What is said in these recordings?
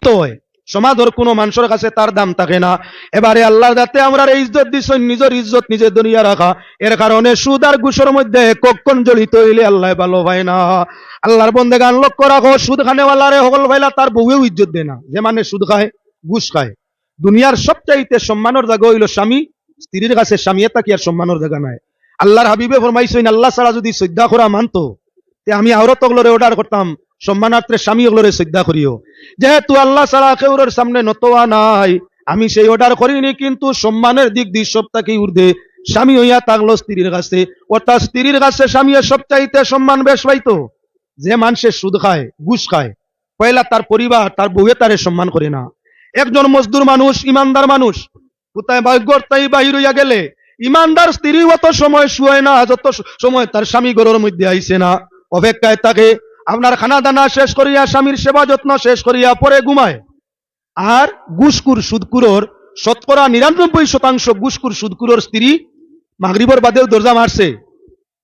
অপমানিত হয়, সমাজের কোনো মানুষের কাছে তার দাম থাকে না। এবারে আল্লাহ যাতে আমরা এই ইজ্জত দিচ্ছেন, নিজের ইজ্জত নিজে দুনিয়া রাখা, এর কারণে সুদ আর ঘুষের মধ্যে কখন জড়িত হইলে আল্লাহ ভালো পায় না। আল্লাহর বন্দেগান লক্ষ্য রাখো, সুদ খানেওয়ালারে হকল ভাইলা তার বউয়েও ইজ্জত দেয় না, যে মানে সুদ খায় ঘুষ খায়। দুনিয়ার সবচাইতে সম্মানের জায়গা হইল স্বামী, স্ত্রীর কাছে স্বামী এটা কি আর সম্মানের জায়গা নাই? আল্লাহর হাবিবে ফরমাইছেন, আল্লাহ ছাড়া যদি শ্রদ্ধা করা মানতো তে আমি আওরত ওগুলোরে অর্ডার করতাম সম্মানার্থে স্বামী ওগুলোরে শ্রদ্ধা করিও। যেহেতু আল্লাহ ছাড়া কেউর সামনে নতোয়া নাই, আমি সেই অর্ডার করিনি, কিন্তু সম্মানের দিক দিয়ে সবটাকে ঊর্ধ্বে স্বামী হইয়া থাকলো স্ত্রীর কাছে, অর্থাৎ স্ত্রীর কাছে স্বামী সবচাইতে সম্মান বেশ পাইতো। যে মানুষের সুদ খায় ঘুষ খায়, পয়লা তার পরিবার তার বউয়ে তারে সম্মান করে না। একজন মজদুর মানুষ, ইমানদার মানুষ কোথায় ভাগ্যর তাই বাহির হইয়া গেলে, ইমানদার স্ত্রী অত সময় শুয়ে না যত সময় তার স্বামী ঘরের মধ্যে আইছে না, অপেক্ষায় থাকে। আপনার খানা দানা শেষ করিয়া স্বামীর সেবা যত্ন শেষ করিয়া পরে ঘুমায়। আর ঘুষখুর সুদকুরোর 99% ঘুষখুর সুদকুরোর স্ত্রী মাগরিবের বাদেও দরজা মারছে।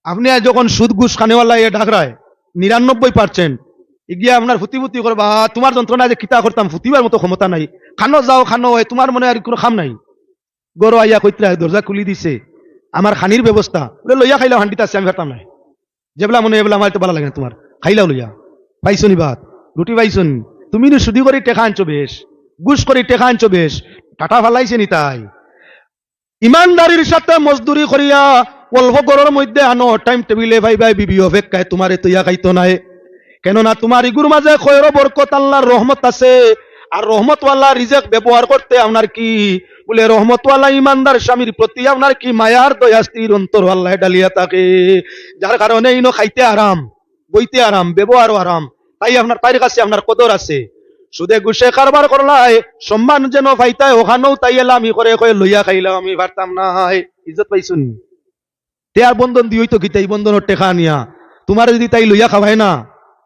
আপনি যখন সুদ ঘুষ খানেওয়ালা এ ঢাকরায় 99% এগিয়ে আপনার ফুতি করবা, তোমার যন্ত্রণা যে কিতা করতাম, ফুতিবার মতো ক্ষমতা নাই, খানো যাও খানো, তোমার মনে আর কোনো খাম নাই। গরো আইয়া কইতরা দরজা খুলি দিছে, আমার খানির ব্যবস্থা লইয়া খাইলাও, হান্ডিতে আছে আমি খাতাম নাই, যেবলা মনে এবলা আমার তো ভালো লাগে না, তোমার খাইলাও লইয়া পাইছো নি ভাত রুটি পাইছো নি, তুমি নি সুদি করে টেকা আনছো বেশ, ঘুষ করে টেকা আনছো বেশ, টাটা ফালাইছে নি তাই। ইমানদারির সাথে মজদুরি করিয়া অল্প গরর মধ্যে আনো, টাইম টেবিলে ভাই ভাই বিবি অপেক্ষায় তোমারে তৈয়া খাইতো নাই, কেননা তোমার ইগুর মাঝে খয়র বরকত আল্লাহর রহমত আছে। আর রহমতওয়ালা রিজেক ব্যবহার করতে আপনার কি বলে, রহমতওয়ালা ইমানদার স্বামীর প্রতি আপনার কি মায়ার দয়া স্ত্রীর অন্তর আল্লাহ ডালিয়া থাকে, যার কারণে ইনো খাইতে আরাম, বইতে আরাম, ব্যবহারও আরাম, তাই আপনার তার কাছে আপনার কদর আছে। সুদে ঘুষে কারবার করলাই সম্মান যেন পাইতায়, ওখানেও তাই এলাম আমি করে কয়ে লইয়া খাইলাম আমি পারতাম না, ইজ্জত পাইছুন। তে আর বন্ধন দিই তো কি, তাই বন্ধনের টেকা নিয়া তোমার যদি তাই লইয়া খাওয়াই না,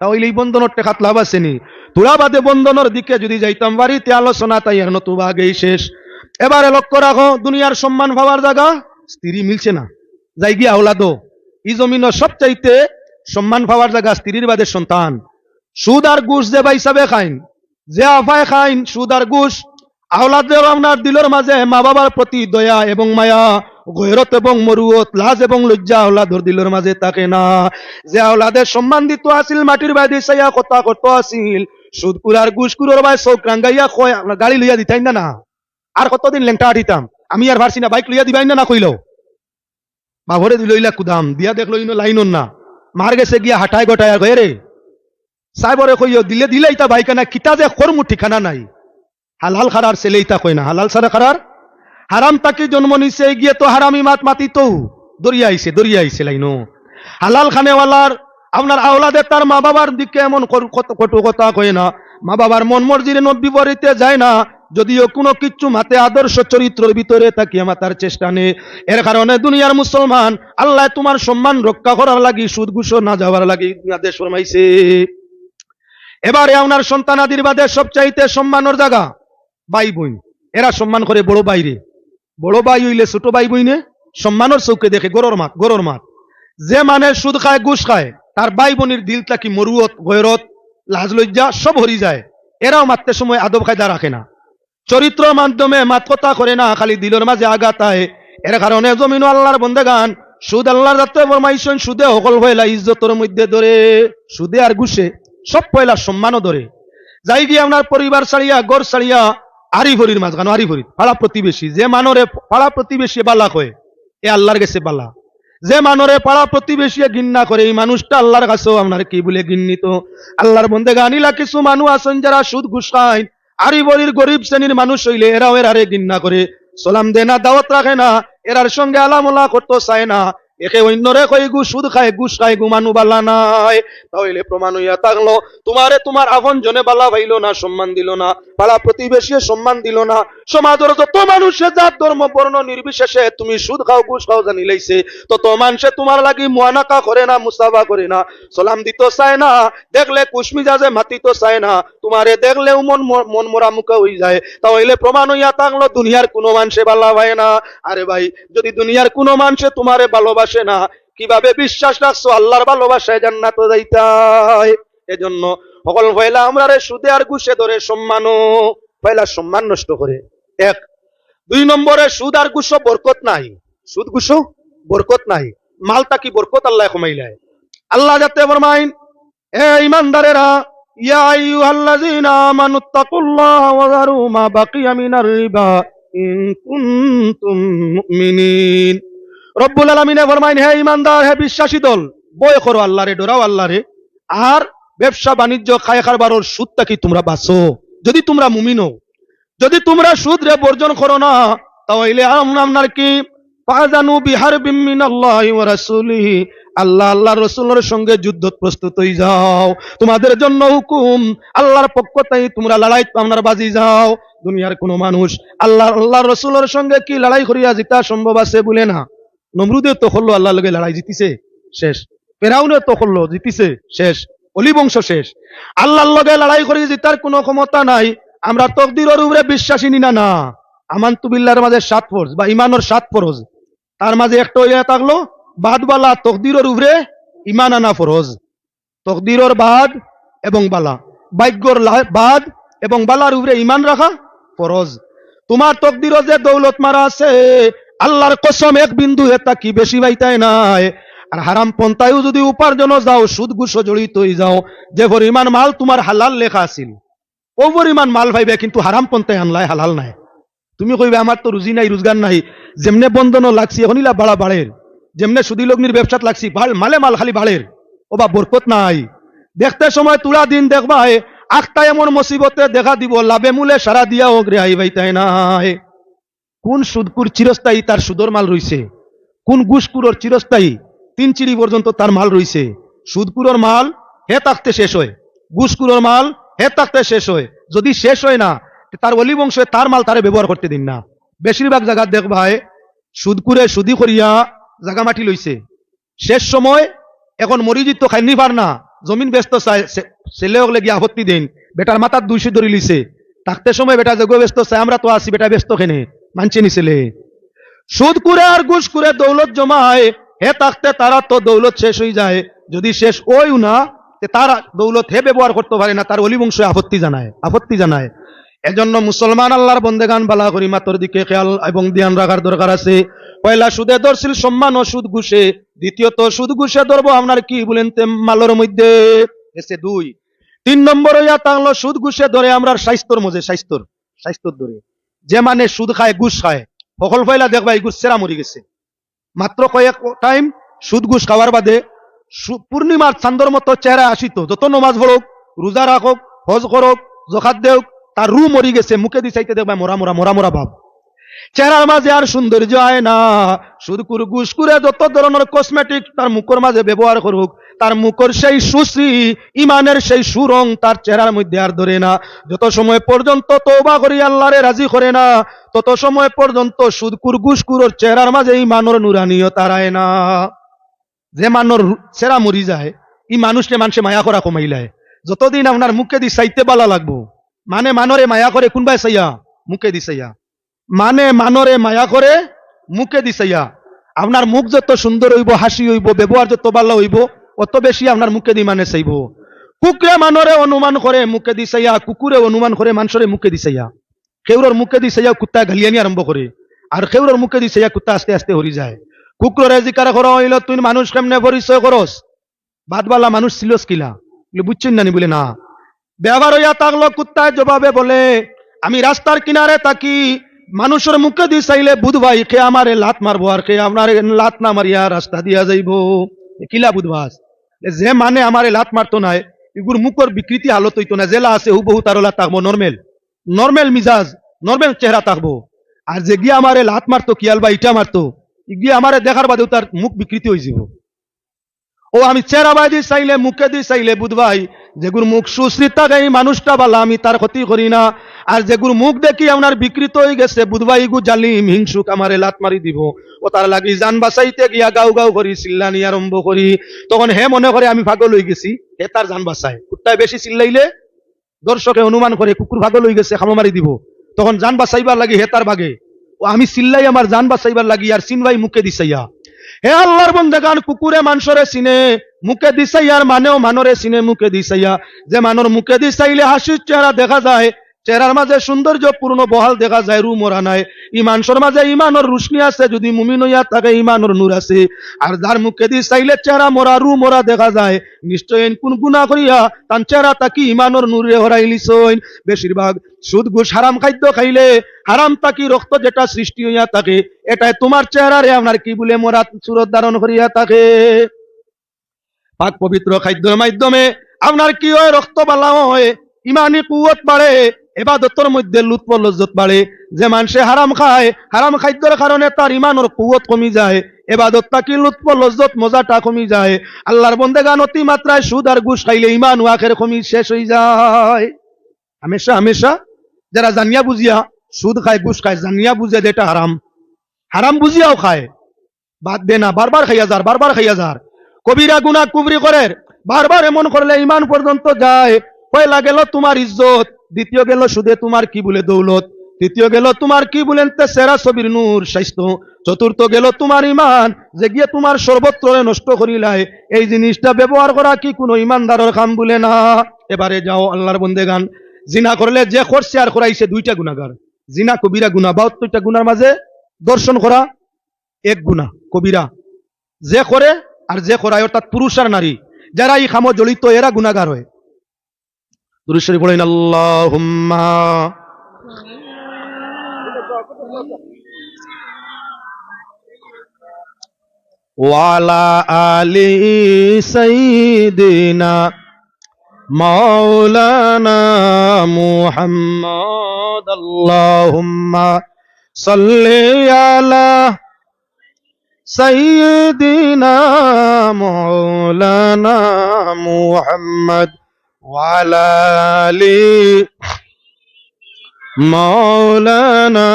তাহলে এই বন্ধনের টেকাত লাভ আসেনি। তোরা বাদে বন্ধনের দিকে যদি যাইতাম বাড়িতে আলোচনা তাই আর নতুবা আগেই শেষ। এবারে লক্ষ্য রাখো, দুনিয়ার সম্মান পাওয়ার জায়গা স্ত্রী মিলছে না, যাই গিয়া আওলাদো, এই জমিন সবচাইতে সম্মান পাওয়ার জায়গা স্ত্রীর বাদে সন্তান। সুদ আর ঘুষ যে ভাই হিসাবে খাইন, যে আফায় খাইন সুদ আর ঘুষ, আওলাদের আপনার দিলের মাঝে মা বাবার প্রতি দয়া এবং মায়া, গয়রত এবং মরুয়ত, লাজ এবং লজ্জা আওলাদর দিলের মাঝে থাকে না। যে আওলাদের সম্মান দিত আসিল, মাটির বাইরে সাইয়া কথা করতে আসিল, সুদকুর আর ঘুষকুরের ভাই চোখ রাঙ্গাইয়া কয় আপনার গাড়ি লইয়া দিতাই না, আর কতদিন লেংটা আটিতাম আমি আর ভারছি না, বাইক লইয়া দিবাই না কইল বাবরে দিলইলা কুদাম দিয়া দেখলো ইনো লাইনন না, মার গেছে গিয়া হাঁটায় গোটায় গয়ে রে সাইবরে কইও দিলে দিলেই তা বাইকা না, কিতা যে খরমু ঠিকানা নাই। হালাল খারার ছেলেইতা কয় না, হালাল সারা খারার হারাম তাকে জন্ম নিছে গিয়ে তো হারামি মাত মাতি তো দরিয়া আইছে লাইনো। হালাল খানেওয়ালার আপনার আওলাদের তার মা বাবার দিকে এমন কটু কথা কয় না, মা বাবার মন মর্জির বিপরীতে যায় না, যদিও কোনো কিচ্ছু মাতে আদর্শ চরিত্রের ভিতরে তাকিয়ে মাতার চেষ্টা নেই। এর কারণে দুনিয়ার মুসলমান আল্লাহ তোমার সম্মান রক্ষা করার লাগি সুদ ঘুষ না যাওয়ার লাগি আদেশ ফরমাইছে। এবারে আপনার সন্তানাদির বাদে সবচাইতে সম্মানের জায়গা ভাই বোন, এরা সম্মান করে বড় বাইরে, বড় ভাই হইলে ছোট ভাই বইনে সম্মানের চৌকে দেখে গরর মাত। যে মানে সুদ খায় ঘুষ খায় তার ভাই বোনের দিলটা কি মরুয়ত গয়রত লাজ লজ্জা সব হরি যায়, এরাও মারতে সময় আদব কায়দা রাখে না, চরিত্র মাধ্যমে মাত কথা করে না, খালি দিলের মাঝে আঘাত আয়। এর কারণে জমিন আল্লাহর বন্দেগান সুদ আল্লাহর যাতে ফরমাইছেন, সুদে সকল পয়লা ইজ্জতের মধ্যে ধরে, সুদে আর ঘুষে সব পয়লা সম্মানও ধরে। যাই গিয়ে আপনার পরিবার ছাড়িয়া গড় ছাড়িয়া আরি ভরির মাঝখানো, আরি ভরি পাড়া প্রতিবেশী, যে মানরে পাড়া প্রতিবেশী বালা কয় এ আল্লাহর গেছে বালা, যে মানরে পাড়া প্রতিবেশী ঘৃণা করে এই মানুষটা আল্লাহর কাছেও আপনার কি বলে ঘৃণিত। আল্লাহর বন্দেগান ইলা কিছু মানুষ আছেন যারা সুদ ঘুষ খায়, আরি ভরির গরিব শ্রেণীর মানুষ হইলে এরাও এরারে ঘৃণা করে, সালাম দে না, দাওয়াত রাখে না, এরার সঙ্গে আলামোলা করতে চায় না, একে অন্যরে কই সুদ খায় ঘুষ খায় গুমানু বালা নাই। তাহলে প্রমাণ হইয়া থাকলো তোমারে তোমার আপন জনে বালা ভাইলো না, সম্মান দিল না, পাড়া প্রতিবেশী সম্মান দিল না, সমাজের যত মানুষের জাত ধর্ম বর্ণ নির্বিশেষে তুমি সুদ খাও ঘুষ খাও জানি লাইছে, তত মানুষে তোমার লাগি মুয়ানাকা করে না, মুসাফা করে না, সালাম দিত চায় না, দেখলে কুশমিজাজে মাতিত চায় না, তোমারে দেখলেও মন মোরা মুখা হয়ে যায়। তাহলে প্রমাণ হইয়া থাকলো দুনিয়ার কোনো মানুষে বালা ভাই না। আরে ভাই, যদি দুনিয়ার কোনো মানুষে তোমারে ভালোবাসে না, কিভাবে বিশ্বাস রাখছো আল্লাহর ভালোবাসায় জান্নাতে যাইতাই? এজন্য সকল পয়লা আমরা সুদে আর ঘুষে ধরে সম্মানও পয়লা সম্মান নষ্ট করে। এক, 2 নম্বরে সুদ আর ঘুষ বরকত নাই, সুদ ঘুষ বরকত নাই, মালটা কি বরকত আল্লাহ কমাইলায়। আল্লাহ যাতে ফরমাইন, এ ঈমানদারেরা, ইয়া আইয়ুহাল্লাযীনা আমানুত্তাকুল্লাহা ওয়া যারু মা বাকিয়া মিনার রিবা ইন কুনতুম মুমিনিন। রব্বুল আলামিনে ফরমাইন, হে ঈমানদার, হে বিশ্বাসী দল, ভয় করো আল্লাহরে, ডরাও আল্লাহরে, আর ব্যবসা বাণিজ্য খায় খারবারর সুদটা কি তোমরা বাঁচো। যদি তোমরা মুমিন হও, যদি তোমরা সুদ রে বর্জন করো না, তাহলে আপনার কি ফাযানু বিহারবিম মিনাল্লাহি ওয়া রাসূলিহি, আল্লাহ আল্লাহর রাসূলের সঙ্গে যুদ্ধ প্রস্তুত হয়ে যাও। তোমাদের জন্য হুকুম, আল্লাহর পক্ষ থেকে তোমরা লড়াই আপনার বাজি যাও। দুনিয়ার কোন মানুষ আল্লাহর রাসূলের সঙ্গে কি লড়াই করিয়া জিতা সম্ভব আছে বলে না। নমরুদের তো হলো আল্লাহর লগে লড়াই জিতিছে, শেষ। ফেরাউনের তো হলো জিতিছে, শেষ। অলি বংশ শেষ। আল্লাহর লগে লড়াই করিয়া জিতার কোনো ক্ষমতা নাই। আমরা তকদিরের উপরে বিশ্বাসী নিনা না। আমানতু বিল্লাহর মাঝে 7 ফরজ বা ঈমানের 7 ফরজ, তার মাঝে একটা ইয়া থাকলো বাদবালা তকদিরের উপরে ঈমান আনা ফরজ। তকদিরের বাদ এবং বালা, ভাগ্যর বাদ এবং বালার উপরে ঈমান রাখা ফরজ। তোমার তকদিরে যে দৌলত মারা আছে, আল্লাহর কসম এক বিন্দু এটা কি বেশি পাইতাই নাই। আর হারাম পন্থায়ও যদি উপার্জন যাও, সুদ ঘুষ জড়িত হয়ে যাও, যে পরিমাণ মাল তোমার হালাল লেখা আছিল ও পরিমাণ মাল পাইবে, কিন্তু হারাম পন্থায় আনলাই হালাল নাই। তুমি কইবে আমার তো রুজি নাই, রোজগার নাই, যেমনে বন্ধন লাগছি এখনইলা বাড়া বাড়ের, যেমনে সুদী লগ্নির ব্যবসাত লাগছি মালে মাল খালি বাড়ের, ও বা বরকত নাই। দেখতে সময় তুলা দিন দেখবা আখটা এমন মুসিবতে দেখা দিব, লাভে মূলে সারা দিয়া হোক রে আই ভাইতাই নাই। কোন সুদকুর চিরস্থায়ী তার সুদর মাল রইছে, কোন ঘুষকুরর চিরস্থায়ী 3 চিড়ি পর্যন্ত তার মাল রইছে। সুদকুরর মাল হে থাকতে শেষ হয়, ঘুষকুরর মাল হে থাকতে শেষ হয়। যদি শেষ হয় না, তার অলি বংশে তার মাল তারে ব্যবহার করতে দিন না। বেশিরভাগ জায়গা দেখবাই সুদকুরে সুদি করিয়া জাগা মাটি লইছে, শেষ সময় এখন মরিজিত তো খাইনি পার না, জমিন ব্যস্ত চায়, ছেলে হলে গিয়ে আপত্তি দিন, বেটার মাথার 200 ধরি লিছে, থাকতে সময় বেটা যোগ্য ব্যস্ত চায়, আমরা তো আছি, বেটা ব্যস্ত খেনে মানছে নি ছেলে। সুদ করে আর ঘুষ করে দৌলত জমায়, হে থাকতে তারা তো দৌলত শেষ হয়ে যায়। যদি শেষ ওইও না, তারা দৌলত হে ব্যবহার করতে পারে না, তার অলি বংশ আপত্তি জানায়। এজন্য মুসলমান আল্লাহর বন্দেগান বালা করি মাতর দিকে খেয়াল এবং ধ্যান রাখার দরকার আছে। পয়লা সুদে ধরছিল সম্মান ও সুদ ঘুষে, দ্বিতীয়ত সুদ ঘুষে ধরবো আপনার কি বলেন মালের মধ্যে এসে 2। 3 নম্বর হইয়া তাহলে সুদ ঘুষে ধরে আমরা স্বাস্থ্যর মধ্যে, স্বাস্থ্যর ধরে যে মানে সুদ খায় ঘুষ খায়, সকল পয়লা দেখবা এই ঘুষ সেরা মরি গেছে। মাত্র কয়েক টাইম সুদ ঘুষ খাওয়ার বাদে পূর্ণিমার চান্দর মতো চেহারা আসিত, যত নমাজ পড়ুক, রোজা রাখুক, হজ করুক, জকাত দেউক, তার রু মরি গেছে, মুখে দি চাইতে দেখবা মরা ভাব, চেহারার মাঝে আর সৌন্দর্য আয় না। সুদকুর ঘুষকুরে যত ধরনের কসমেটিক তার মুখের মাঝে ব্যবহার করুক, তার মুখের সেই সুশ্রী ইমানের সেই সুরং তার চেহারার মধ্যে আর ধরে না। যত সময় পর্যন্ত তওবা করি আল্লাহরে রাজি করে না, তত সময় পর্যন্ত সুদকুর ঘুষকুরের চেহারার মাঝে ইমানের নুরানিয়ত আয় না। যে মানর চেহারা মরি যায়, এই মানুষকে মানুষে মায়া করা কমাইলায়। যতদিন আপনার মুখে দি চাইতে বালা লাগবো, মানে মানরে মায়া করে কোনবাই চাইয়া মুখে দি চাইয়া, মানে মানরে মায়া করে মুখে দি চাইয়া। আপনার মুখ যত সুন্দর হইব, হাসি হইব, ব্যবহার যত ভালো হইব, অত বেশি আপনার মুখে দি মানে চাইব। কুকুরে মানরে অনুমান করে মুখে দি চাইয়া, কুকুরে অনুমান করে মানুষরে মুখে দি চাইয়া। খেউরর মুখে দি চাইয়া কুত্তা গালিয়ানি আরম্ভ করে, আর খেউরর মুখে দি চাইয়া কুত্তা আস্তে আস্তে হরি যায়। কুকুরে জিকার করা হইল তুই মানুষ কেমনে পরিচয় করস, বাদবালা মানুষ ছিলস কিলা, বুঝছেন না বলে না। ব্যবহার হইয়া থাকলো কুত্তায় জবাবে বলে, আমি রাস্তার কিনারে থাকি, মানুষের মুখে দিয়ে চাইলে বুধবাই কে আমারে লাত মারবো, আর কে আপনার লাত না মারিয়া রাস্তা দিয়া যাইব, কিলা বুধবাস। যে মানে আমারে লাত মারতো নাই, এগুর মুখর বিকৃতি হালত হইতো না, জেলা আছে হুবহু তারলা থাকবো, নর্মেল মিজাজ, নর্মেল চেহারা থাকবো। আর যে গিয়ে আমারে লাত মারতো কিয়াল বা ইটা মারতো, গিয়ে আমারে দেখার বাদেও তার মুখ বিকৃতি হয়ে যাব। ও আমি চেহারা বাজি চাইলে মুখে দিয়ে চাইলে বুধবাই, যেগুর মুখ সুশ্রী থাকে এই মানুষটা বালা, আমি তার ক্ষতি করি না। আর যেগুর মুখ দেখি আপনার বিকৃত হয়ে গেছে, বুধবাই গু জালিম হিংসুক আমারে লাত মারি দিব, ও তার লাগি জান বাঁচাইতে গিয়া গাও গাও করি চিল্লানি আরম্ভ করি। তখন হে মনে করে আমি পাগল হয়ে গেছি, হে তার জান বাঁচায়। কুত্তায় বেশি চিল্লাইলে দর্শকে অনুমান করে কুকুর পাগল হয়ে গেছে, খামো মারি দিব। তখন জান বাঁচাইবার লাগি হে তার বাগে, ও আমি চিল্লাই আমার জান বাঁচাইবার লাগি আর চিনবাই মুখে দিছাইয়া। হে আল্লাহর বন্দেগান, কুকুরে মানুষরে চিনে, মুখে দিছাইয়ার মানেও মানরে চিনে মুখে দিছাইয়া, যে মানুষ মুখে দিছাইলে হাসির চেহারা দেখা যায়, চেহারার মাঝে সৌন্দর্য পূর্ণ বহাল দেখা যায়, রু মরা নাই। ইমানসর মাঝে ইমানের রুশনি আছে, যদি মুমিন হইয়া থাকে ইমানের নূর আছে। আর যার মুখে দিছাইলে চেহারা মরা রু মরা দেখা যায়, নিশ্চয় কোন গুনাহ করিয়া তার চেহারা তাকি ইমানের নূরে হরাইলিছইন। বেশিরভাগ সুদ ঘুষ হারাম খাদ্য খাইলে হারাম তাকি রক্ত যেটা সৃষ্টি হইয়া থাকে, এটাই তোমার চেহারারে আপনার কি বলে মরা সুরত ধারণ করিয়া থাকে। পাক পবিত্র খাদ্যের মাধ্যমে আপনার কি হয়, রক্ত বালা হয়, ইমানি কুওয়াত বাড়ে, ইবাদতের মধ্যে লুৎফ লজ্জত বাড়ে। যে মানুষে হারাম খায়, হারাম খাদ্যের কারণে তার ইমানের কুওয়াত কমি যায়, ইবাদত তাকি লুৎফ লজ্জত মজাটা কমি যায়। আল্লাহর বন্দেগান অতি মাত্রায় সুদ আর ঘুষ খাইলে ইমান ও আখের কমি শেষ হয়ে যায়। হামেশা হামেশা যারা জানিয়া বুঝিয়া সুদ খায় ঘুষ খায়, জানিয়া বুঝে যে এটা হারাম, হারাম বুঝিয়াও খায়, বাদ দে না, বারবার খাইয়া যার, বারবার খাইয়া যার, কবিরা গুনাহ কুবরি করে, বারবার এমন করলে ইমান পর্যন্ত যায়। পয়লা গেল তোমার ইজ্জত, দ্বিতীয় গেল সুদে তোমার কি বলে দৌলত, তৃতীয় গেল তোমার কি বলেন সেরা ছবির নূর স্বাস্থ্য, চতুর্থ গেল তোমার ইমান যে গিয়ে তোমার সর্বত্র নষ্ট করিলাই। এই জিনিসটা ব্যবহার করা কি কোনো ইমানদারের কাম বলে না। এবারে যাও আল্লাহর বন্দেগান, জিনা করলে যে করছে আর করাইছে দুইটা গুনাহগার। জিনা কবিরা গুনাহ, 72টা গুনার মাঝে দর্শন করা এক গুনাহ কবিরা, যে করে আর যে করায়, অর্থাৎ পুরুষ আর নারী যারা এই কামে জড়িত এরা গুনাহগার হয়। দুরূদ শরীফ পড়েন আল্লাহুম্মা ওয়ালা আলি সাইয়্যিদিনা মাওলানা মুহাম্মদ আল্লাহুম্মা সাল্লি আলা সাইয়্যিদিনা মাওলানা মুহাম্মদ ওয়ালা আলি মাওলানা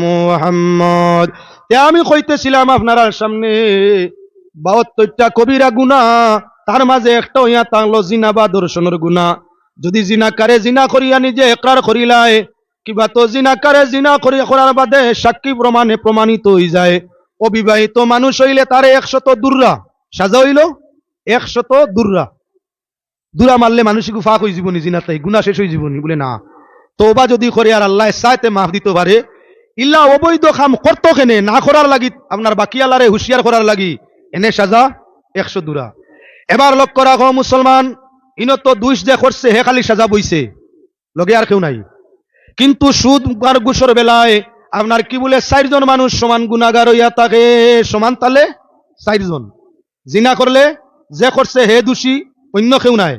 মুহাম্মদ। আমি কইতেছিলাম আপনার সামনে 72টা কবিরা গুনাহ, তার মাঝে একটা হইয়া তাহলো জিনা বা দর্শনের গুনাহ। যদি জিনাকারে জিনা করিয়া নিজে ইকরার করিলায়, কিবা তো জিনাকারে জিনা করিয়া করার বাদে সাক্ষী প্রমাণে প্রমাণিত হয়ে যায়, অবিবাহিত মানুষ হইলে তারে 100 দুর্রা সাজা হইল, 100 দুর্রা, দুরা মারলে মানুষই ফাঁক হয়ে জীবনী, জিনা তাই গুনাহ শেষ হয়ে জীবনী বলে না। তওবা যদি করে আর আল্লাহ চাইতে মাফ দিতে পারে। ইল্লা অবৈধ কাম করতো কেনে না করার লাগি, আপনার বাকি আল্লাহরে হুঁশিয়ার করার লাগি এনে সাজা 100 দুরা। এবার লক্ষ্য রাখো মুসলমান, ইনত দুইশ যে করছে হে খালি সাজা বইছে, লগে আর কেউ নাই। কিন্তু সুদ আর ঘুষের বেলায় আপনার কি বলে 4 জন মানুষ সমান গুনাহগার হইয়া থাকে, সমান তালে 4 জন। জিনা করলে যে করছে হে দোষী, অন্য কেউ নাই।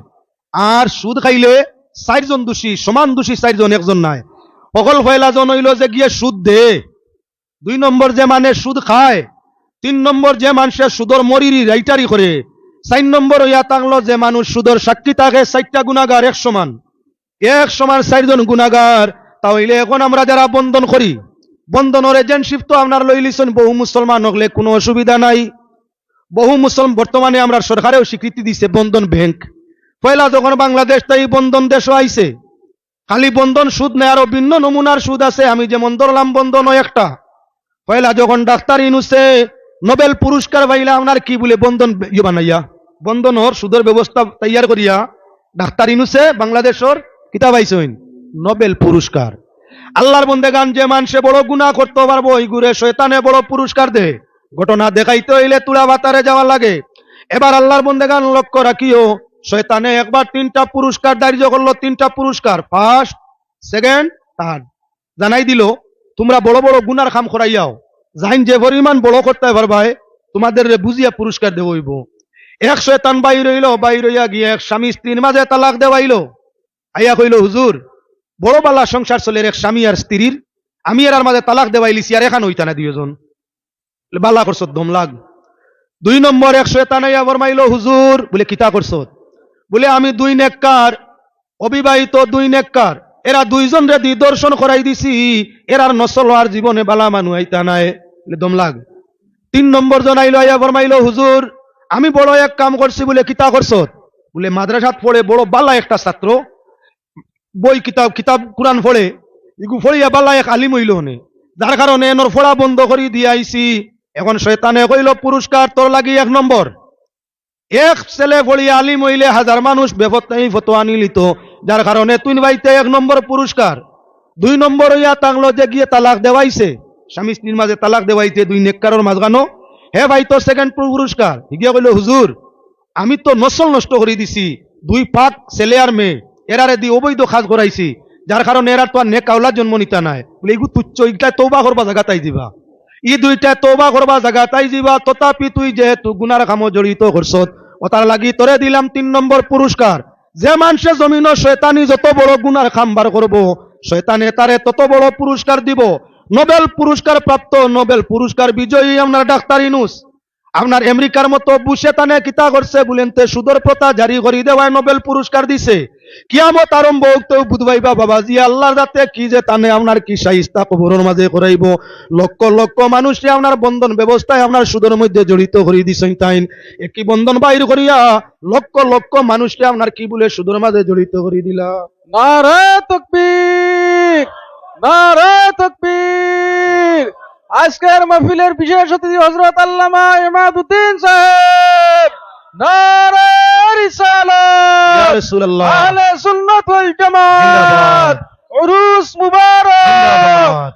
আর সুদ খাইলে 4 জন দোষী, সমান দোষী 4 জন, একজন নাই। সকল পয়লা জন হইল যে গিয়ে সুদ দে, 2 নম্বর যে মানে সুদ খায়, 3 নম্বর যে মানুষের সুদর মরিরি রাইটারি করে, 4 নম্বর হইয়া থাকলো যে মানুষ সুদর সাক্ষী থাকে। 4টা গুনাহগার এক সমান, এক সমান 4 জন গুনাহগার। তাহলে এখন আমরা যারা বন্ধন করি, বন্ধনের এজেন্টশিপ তো আপনার লইলিছেন বহু মুসলমান, হলে কোনো অসুবিধা নাই। বহু মুসলমান বর্তমানে আমরা সরকারেও স্বীকৃতি দিছে বন্ধন ব্যাংক। পয়লা যখন বাংলাদেশ তাই বন্ধন দেশও আইছে, খালি বন্ধন সুদ নেই, আরো ভিন্ন নমুনার সুদ আছে। আমি যেমন ধরলাম বন্ধন একটা, পয়লা যখন ডাক্তার ইনুসে নোবেল পুরস্কার পাইলা আপনার কি বলে বন্ধন বানাইয়া, বন্ধনর সুদের ব্যবস্থা তৈয়ার করিয়া ডাক্তার ইনুসে বাংলাদেশের কিতাব আইসইন নোবেল পুরস্কার। আল্লাহর বন্দেগান, যে মানুষে বড় গুনাহ করতে পারবো ওই গুরে শয়তানে বড় পুরস্কার দে। ঘটনা দেখাইতে হইলে তুলা বাতারে যাওয়া লাগে। এবার আল্লাহর বন্দেগান লক্ষ্য রাখিও, শয়তানে একবার 3টা পুরস্কার ধার্য করলো, 3টা পুরস্কার, ফার্স্ট, সেকেন্ড, থার্ড। জানাই দিল তোমরা বড় বড় গুনার কাম করাইয়াও, জাইন যে পরিমাণ বড় করতে পারবাই তোমাদের বুঝিয়া পুরস্কার দেব হইব। এক শয়তান বাইর হইল, বাইর হইয়া গিয়ে এক স্বামী স্ত্রীর মাঝে তালাক দেওয়াইল। আইয়া কইল, হুজুর বড় বালা সংসার চলে এক স্বামী আর স্ত্রীর, আমি এর মাঝে তালাক দেওয়াইলিছি, আর এখান হইতা না 2 জন, বালা করছ দম লাগ। 2 নম্বর এক শয়তান আইয়া ফরমাইল, হুজুর বলে কিতা করছ? বলে আমি 2 নেককার, অবিবাহিত 2 নেককার, এরা 2 জন রে দর্শন করাই দিছি, এরার নসল আর জীবনে বালা মানু আইতা নাই, দম লাগ। 3 নম্বর জন আইলো, আইয়া ফরমাইল, হুজুর আমি বড় এক কাম করছি। বলে কিতা করছ? বলে মাদ্রাসাত পড়ে বড় বালা একটা ছাত্র, বই কিতাব কুরআন পড়ে, ইগু ফড়িয়া বালা এক আলিম হইল নে, যার কারণে এনর ফোড়া বন্ধ করি দিয়ে আইছি। এখন শয়তানে কইল, পুরস্কার তোর লাগি 1 নম্বর, এক ছেলে পড়ি আলিম হইলে হাজার মানুষ বেফতাই ফতোয়া নিলিত, যার কারণে তুই ভাইতে 1 নম্বর পুরস্কার। 2 নম্বর হইয়া তাংলো যে গিয়ে তালাক দেওয়াইছে, স্বামী স্ত্রীর মাঝে তালাক দেওয়াইতে 2 নেককারর মাঝখানো, হে ভাই তো 2nd পুরস্কার। গিয়া কইল হুজুর আমি তো নসল নষ্ট করে দিছি, 2 পাক ছেলে আর মেয়ে এরারে দি অবৈধ কাজ করাইছি, যার কারণে এরা তো আর নেক আওলাদ জন্ম নিতা নাই। বলে এগু তুচ্ছ, ইটা তওবা করবা জায়গা তাই দিবা, ই 2টা তওবা করবা জায়গা তাই দিবা। তথাপি তুই যেহেতু গুনার কামো জড়িত করছত, ওটার লাগি তোরে দিলাম 3 নম্বর পুরস্কার। যে মানুষে জমিন শয়তানি যত বড় গুনার খাম্বার করব, শয়তানে তারে তত বড় পুরস্কার দিব। নোবেল পুরস্কার প্রাপ্ত, নোবেল পুরস্কার বিজয়ী আপনার ডাক্তার ইউনূস, আপনার আমেরিকার মতো বুশে তানে কিতা করছে বলেনতে সুদর প্রথা জারি করে দেওয়ায় নোবেল পুরস্কার দিছে। কিয়ামত আরম্ভ হইতেও বুঝবাইবা বাবাজি আল্লাহর যাতে কি যে তানে আপনার কি শাইস্তা কবরের মাঝে করাইব। লক্ষ লক্ষ মানুষকে আপনার বন্ধন ব্যবস্থায় আপনার সুদের মধ্যে জড়িত করে দিছেন, তাই একই বন্ধন বাইর করিয়া লক্ষ লক্ষ মানুষকে আপনার কি বলে সুদের মাঝে জড়িত করে দিলা। নারে তাকবীর, নারে তাকবীর। আজকের মাহফিলের বিশেষ অতিথি হযরত আল্লামা ইমাদউদ্দিন সাহেব, নারে ইয়া রিসালাত, রাসূলুল্লাহ, আহলে সুন্নাত ওয়াল জামাত, জিন্দাবাদ, উরুস মুবারক। জিন্দাবাদ।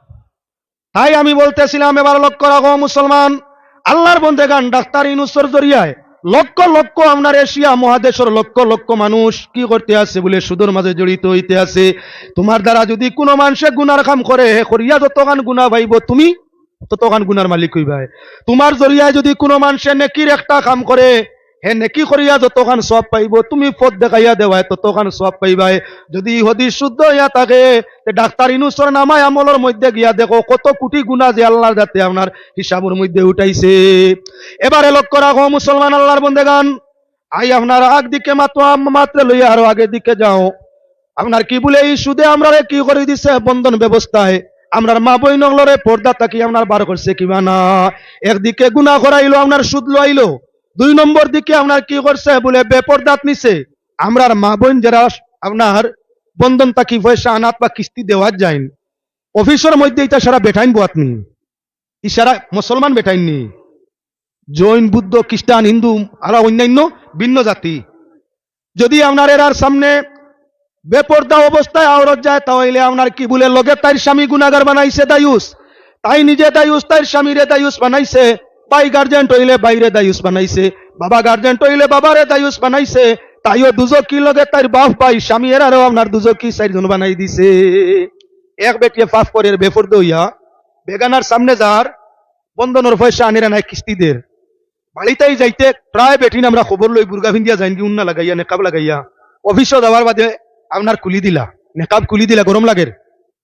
তাই আমি বলতেছিলাম এবার লক্ষ্য রাখো মুসলমান, আল্লাহর বন্দেগান ডাক্তার ইউনূসের জরিয়ায় লক্ষ লক্ষ আপনার এশিয়া মহাদেশের লক্ষ লক্ষ মানুষ কি করতে আছে বলে সুদের মাঝে জড়িত হইতে আছে। তোমার দ্বারা যদি কোনো মানুষে গুনার কাম করে, হে করিয়া যতখান গুনাহ ভাইব তুমি ততখান গুনার মালিক হইবাই। তোমার জরিয়ায় যদি কোনো মানুষে নেকির একটা কাম করে, হে নেকি করিয়া যতখান সওয়াব পাইব, তুমি পথ দেখাইয়া দেওয়ায় ততখান সওয়াব পাইবাই। যদি হাদিস শুদ্ধ হইয়া থাকে, ডাক্তার ইউনূসের নামায় আমলের মধ্যে গিয়া দেখো কত কোটি গুনাহ যে আল্লাহর যাতে আপনার হিসাবের মধ্যে উঠাইছে। এবারে লক্ষ্য রাখো মুসলমান আল্লাহর বন্দেগান, আই আপনার আগ দিকে মাত্র লইয়া আরো আগের দিকে যাও। আপনার কি বলে এই সুদে আমরা কি করে দিছে বন্ধন ব্যবস্থায়, আমরার মা বই নগলরে পর্দা তাকি আপনার বার করছে কিবা না। একদিকে গুনাহ করাইলো, আপনার সুদ লইলো। 2 নম্বর দিকে আপনার কি করছে বলে বেপরদাত নিছে। আমরার মা বোন যারা আপনার বন্ধন তাকি পয়সা আনাত বা কিস্তি দেওয়া যায়, অফিসের মধ্যে এটা সারা বেঠাইন বোয়াতনি, ইশারা মুসলমান বেঠাইননি, জৈন বুদ্ধ খ্রিস্টান হিন্দু আর অন্যান্য ভিন্ন জাতি। যদি আপনার এরার সামনে বেপর্দা অবস্থায় আওরত যায়, তাহলে আপনার কি বলে লগে তার স্বামী গুনাহগার বানাইছে দায়ুস, তাই নিজে দায়ুস, তার স্বামীরে দায়ুস বানাইছে। ভাই গার্জেন্ট হইলে বাইরে দায়ুস বানাইছে, বাবা গার্জেন্ট হইলে বাবারে দায়ুস বানাইছে। তাইও দুজকি লগে তার বাপ ভাই স্বামী এরারও আপনার দুজকি 4 জন বানাই দিছে। এক ব্যক্তি পাপ করে বেপর্দা হইয়া বেগানার সামনে যার বন্ধনের পয়সা আনিরা নাই কিস্তিদের, বাড়িতেই যাইতে প্রায় বেঠিন আমরা খবর লই বুর্গা ভিন্দিয়া যাইন কি উন্না লাগাইয়া নেকাব লাগাইয়া অফিসে যাওয়ার বাদে আপনার কুলি দিলা, নেকাব কুলি দিলা, গরম লাগের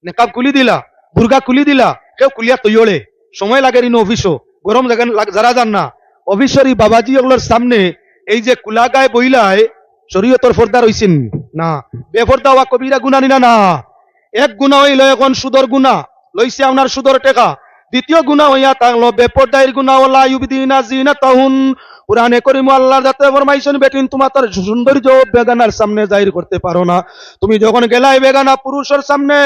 নেকাব কুলি দিলা, বুর্গা কুলি দিলা, কেউ কুলিয়া তৈয়লে সময় লাগে ইনো অফিসও গরম জায়গা যারা যান না অফিসরি বাবাজি ওগুলোর সামনে এই যে কুলা গায়ে বইলায় শরীয়তর ফর্দা রইছেন না, বেফর্দা হওয়া কবিরা গুণা নিনা না। এক গুণা হইল এখন সুদর গুণা লইছে আপনার সুদর টেকা। দ্বিতীয় গুনাহ হইয়া থাকলো বেপরদাইর গুনাহ, ওয়ালা ইউবদিনা জিনাতাহুন। কুরআনে কারীম আল্লাহর যাতে ফরমাইছেন বেটিন তোমার তার সৌন্দর্য বেগানার সামনে জাহির করতে পারো না। তুমি যখন গেলাই বেগানা পুরুষের সামনে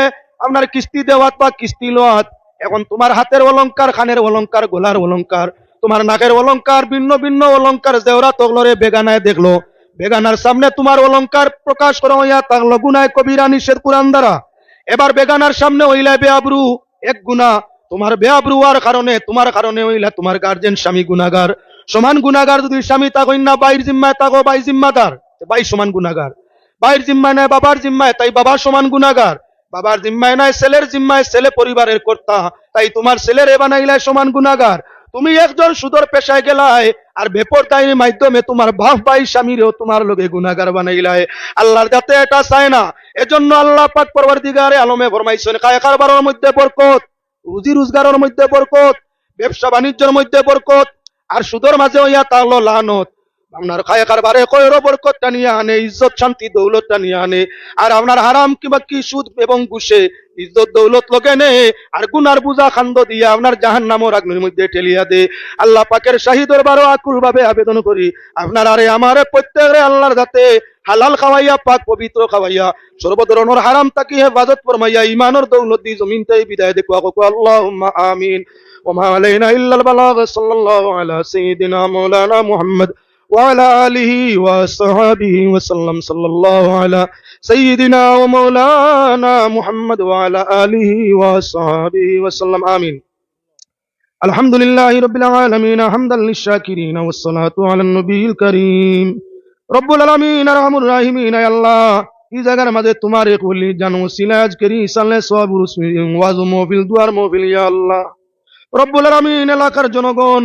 আপনার কিস্তি দেওয়াত বা কিস্তি লওয়াত, এখন তোমার হাতের অলংকার, খানের অলংকার, গলার অলংকার, তোমার নাকের অলংকার, ভিন্ন ভিন্ন অলংকার জেওরা তগলরে বেগানায় দেখলো, বেগানার সামনে তোমার অলংকার প্রকাশ করা হইয়া থাকলো গুনাহ কবিরা নিষেধ কুরআন দ্বারা। এবার বেগানার সামনে হইলা বেআব্রু, এক গুনাহ। তোমার বেআব্রু হওয়ার কারণে তোমার কারণে হইলা তোমার গার্জেন স্বামী গুনাহগার। সমান গুনাহগার যদি স্বামী থাকেন না বাইর জিম্মায় থাকো, বাই জিম্মাদার, বাই সমান গুনাহগার। বাইর জিম্মায় নাই বাবার জিম্মায়, তাই বাবা সমান গুনাহগার। বাবার জিম্মায় নাই ছেলের জিম্মায়, ছেলে পরিবারের কর্তা, তাই তোমার ছেলের এ বানাইলাই সমান গুনাহগার। তুমি একজন সুদর পেশায় গেলাই আর বেপরদাইর মাধ্যমে তোমার বাপ ভাই স্বামীরেও তোমার লগে গুনাহগার বানাইলাই। আল্লাহর যাতে এটা চায় না, এজন্য আল্লাহ পাক পরবর্তীকারে আলমে ফরমাইছেন কায় কারবারের মধ্যে বরকত, রুজি রোজগারের মধ্যে বরকত, ব্যবসা বাণিজ্যের মধ্যে বরকত, আর সুদর মাঝে হইয়া তাহলো লানত। আপনার খায় কারবারে কয়রো বরকতটা নিয়ে আনে, ইজ্জত শান্তি দৌলতটা নিয়ে আনে। আর আপনার হারাম কিংবা কি সুদ এবং ঘুষে ইজ্জত দৌলত লগে নে আর গুনার বুঝা খান্দ দিয়া আপনার জাহান্নামের আগুনের মধ্যে ঠেলিয়া দে। আল্লাহ পাকের শাহী দরবারও আকুল ভাবে আবেদন করি আপনার আরে আমারে প্রত্যেকরে আল্লাহর যাতে হালাল খাওয়াইয়া পাক পবিত্র খাওয়াইয়া সর্বধরনের হারাম তাকি হেফাজত ফরমাইয়া ইমানের দৌলত দি জমিনটাই বিদায় দেখো আল্লাহুম্মা আমিন। ওয়া মা আলাইনা ইল্লাল বালাগ। সাল্লাল্লাহু আলা সাইয়্যিদিনা মাওলানা মুহাম্মদ وعلى آله وصحبه وسلم صلى الله على سيدنا ومولانا محمد وعلى آله وصحبه وسلم آمين الحمد لله رب العالمين حمدا للشاكرين والصلاة على النبي الكريم رب العالمين ارحم الراحمين يا الله এই জায়গার মাঝে তোমার এক ওলি জানো সিলাজ করি সালে সব রসুল ওয়াজ মাহফিল দুয়ার মাহফিল ইয়া আল্লাহ রব্বুল আলামিন এলাকার জনগণ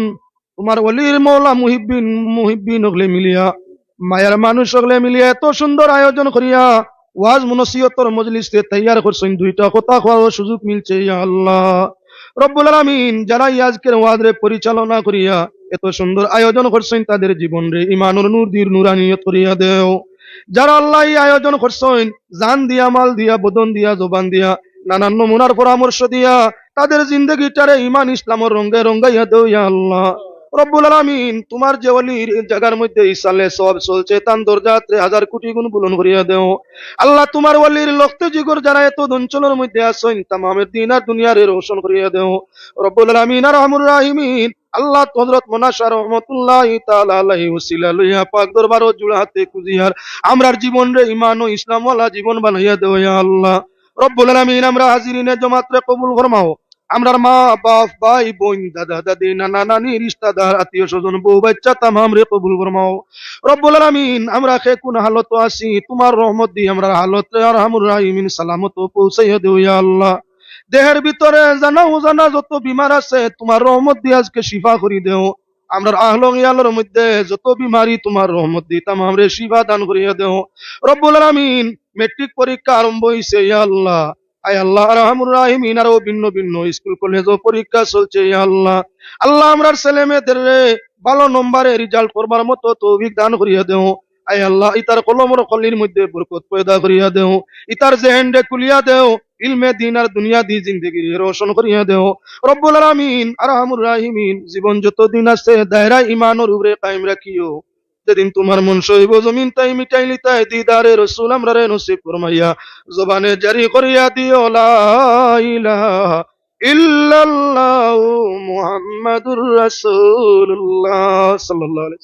তোমার ওলির মওলা মুহিব্বিন হলে মিলিয়া মায়ের মানুষ হলে মিলিয়া এত সুন্দর আয়োজন করিয়া ওয়াজ মুনসিয়তর মজলিসে তৈয়ার করছেন দুইটা কথা খাওয়ার সুযোগ মিলছে ইয়া আল্লাহ রব্বুল আলামিন যারা আজকের ওয়াজরে পরিচালনা করিয়া এত সুন্দর আয়োজন করছেন তাদের জীবন রে ইমানুর নূর দিয়ে নূরানিয়ত করিয়া দেও যারা আল্লাহ এই আয়োজন করছেন জান দিয়া মাল দিয়া বদন দিয়া জবান দিয়া নানান নমুনার পরামর্শ দিয়া তাদের জিন্দগিটারে ইমান ইসলামের রঙে রঙাইয়া দেও ইয়া আল্লাহ রব্বুল আলামিন তোমার যে ওলির জায়গার মধ্যে ইসালে সব চলছে তান দরজাতে 1000 কোটি গুণ বুলন করিয়া দেও আল্লাহ তোমার ওলির লক্তে জিগর যারা এত অঞ্চলের মধ্যে আছেন তামামের দিন আর দুনিয়ার রোশন করিয়া দেও রব্বুল আলামিন আরহামুর রাহিমিন আল্লাহ হযরত মুনাশা রাহমাতুল্লাহি তাআলা আলাইহি ওয়াসিলা লইয়া পাক দরবার জুড়া হাতে কুজিয়ার আমরার জীবন রে ঈমান ও ইসলাম ওয়ালা জীবন বানাইয়া দেও ইয়া আল্লাহ রব্বুল আলামিন আমরা হাজিরিনে জমাত রে কবুল ফরমাও আমরার মা বাপ ভাই বোন দাদা দাদি নানা নানি রিশতাদার আত্মীয় স্বজন বউ বাচ্চা তামাম রে কবুল ফরমাও রব্বুল আলামিন আমরা কে কোন হালত আছি তোমার রহমত দিয়ে আমরা হালত রে আরহামুর রাহিমিন সালামত পৌঁছাইয়া দেও ইয়া আল্লাহ দেহের ভিতরে জানা অজানা যত বিমার আছে তোমার রহমত দিয়ে আজকে শিফা করি দেও আমরার আহলং ইয়ালের মধ্যে যত বিমারি তোমার রহমত দিয়ে তামাম রে শিফা দান করিয়া দেও রব্বুল আলামিন মেট্রিক পরীক্ষা আরম্ভ হইছে ইয়া আল্লাহ আয় আল্লাহ আরহামুর রাহিমিন আরো ভিন্ন ভিন্ন স্কুল কলেজ ও পরীক্ষা চলছে ইয়া আল্লাহ আল্লাহ আমরার ছেলে মেয়েদের রে ভালো নম্বরে রেজাল্ট করবার মতো তৌফিক দান করিয়া দেও আয় আল্লাহ ইতার কলমর কলির মধ্যে বরকত পয়দা করিয়া দেও ইতার জেহেন্ডে কুলিয়া দেও ইলমে দিন আর দুনিয়া দি জিন্দেগি রোশন করিয়া দেও রব্বুল আলামিন আরহামুর রাহিমিন জীবন যত দিন আছে দায়রা ঈমানের উপরে কায়েম রাখিও যেদিন তোমার মন সইব জমিন তাই মিটাইলি তাই দিদারে রাসূল আমরারে নসিব ফরমাইয়া জবানে জারি করিয়া দিও লা ইলাহা ইল্লাল্লাহু মুহাম্মাদুর রাসূলুল্লাহ সাল্লাল্লাহু আলাইহি